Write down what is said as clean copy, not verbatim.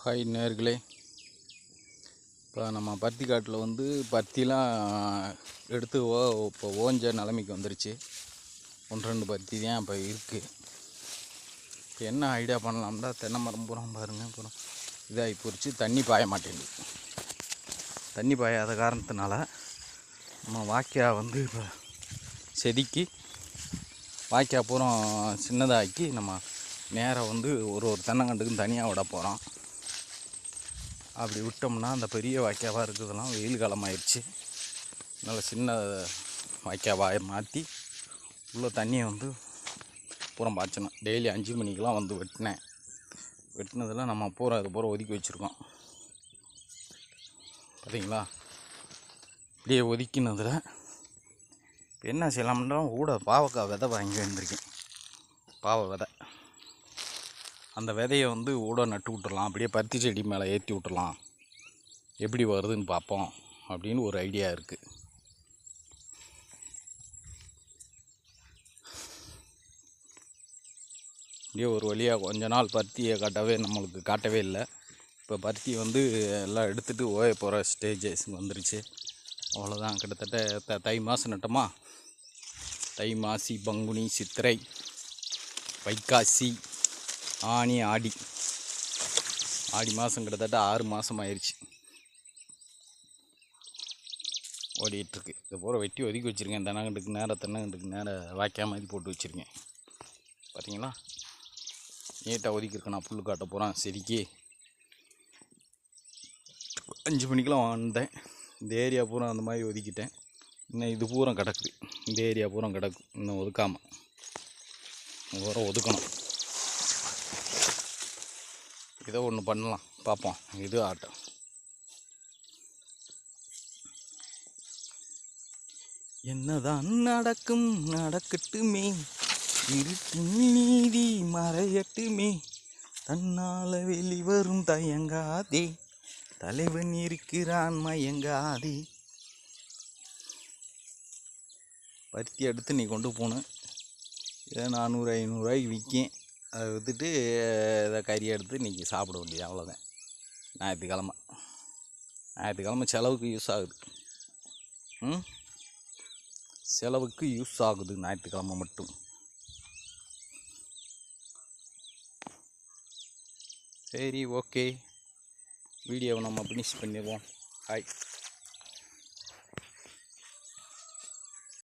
Hi நேர்களே, இப்போ நம்ம பருத்தி காட்டில் வந்து பருத்திலாம் எடுத்து இப்போ ஓஞ்ச நிலைமைக்கு வந்துருச்சு. 1-2 பருத்தி தான் இப்போ இருக்குது. இப்போ என்ன ஐடியா பண்ணலாம்னா, தென்னை மரம் பூரம் பாருங்கள், அப்புறம் இதாகி போச்சு. தண்ணி பாய மாட்டேங்குது. தண்ணி பாயாத காரணத்தினால நம்ம வாய்க்கா வந்து இப்போ செதுக்கி வாய்க்கா பூரம் சின்னதாக்கி நம்ம நேராக வந்து ஒரு தென்னங்கண்டுக்கும் தனியாக விட போகிறோம். அப்படி விட்டோம்னா அந்த பெரிய வாய்க்காவாக இருக்கிறதெல்லாம் வெயில் காலமாகிடுச்சு. அதனால் சின்ன வாய்க்காவாக மாற்றி உள்ள தண்ணியை வந்து பூரம் பாய்ச்சணும். டெய்லி 5 மணிக்கெலாம் வந்து வெட்டினதில் நம்ம பூரா இது பூரா ஒதுக்கி வச்சுருக்கோம். பார்த்தீங்களா? இப்படியே ஒதுக்கினதில் இப்போ என்ன செய்யலாம்னா, பாவக்காய் விதை வாங்கி வந்திருக்கேன். பாவை விதை, அந்த விதையை வந்து நட்டு விட்டுறலாம். அப்படியே பருத்தி செடி மேலே ஏற்றி விட்டுறலாம். எப்படி வருதுன்னு பார்ப்போம் அப்படின்னு ஒரு ஐடியா இருக்குது. அப்படியே ஒரு வழியாக கொஞ்ச நாள் பருத்தியை நம்மளுக்கு காட்டவே இல்லை. இப்போ பருத்தி வந்து எல்லாம் எடுத்துகிட்டு ஓய போகிற ஸ்டேஜஸ் வந்துருச்சு. அவ்வளோதான். கிட்டத்தட்ட தை மாதம் நட்டோமா, தை மாசி பங்குனி சித்திரை வைகாசி ஆனி ஆடி மாதம் கிட்டத்தட்ட 6 மாதம் ஆயிடுச்சு ஓடிட்டுருக்கு. இது பூரா வெட்டி ஒதுக்கி வச்சுருக்கேன். தென்னங்கண்டுக்கு நேரம் வாய்க்கால் மாதிரி போட்டு வச்சுருக்கேன். பார்த்தீங்களா? நீட்டாக ஒதுக்கியிருக்கேன். நான் புல் காட்ட போகிறேன். செடிக்கு 5 மணிக்கெலாம் வந்தேன். இந்த ஏரியா பூரா அந்த மாதிரி ஒதுக்கிட்டேன். இன்னும் இது பூரா கிடக்குது. இந்த ஏரியா பூரா கிடக்கு. இன்னும் ஒதுக்காமல் பூரா ஒதுக்கணும். ஏதோ ஒன்று பண்ணலாம், பார்ப்போம். இது ஆட்டம். என்னதான் நடக்கட்டுமே, இருட்டின் நீதி மறையட்டுமே, தன்னால் வெளிவரும் தயங்காதே, தலைவன் இருக்கிறான் மயங்காதே. பருத்தி எடுத்து நீ கொண்டு போகணும். இதை 400-500 ரூபாய்க்கு விற்கேன். அதை விற்றுட்டு இதை கறி எடுத்து இன்றைக்கி சாப்பிட வேண்டியது, அவ்வளோதான். ஞாயிற்றுக்கிழமை செலவுக்கு யூஸ் ஆகுது. செலவுக்கு யூஸ் ஆகுது ஞாயிற்றுக்கிழமை மட்டும். சரி, ஓகே. வீடியோவை நம்ம ஃபினிஷ் பண்ணிடுவோம். ஹாய்.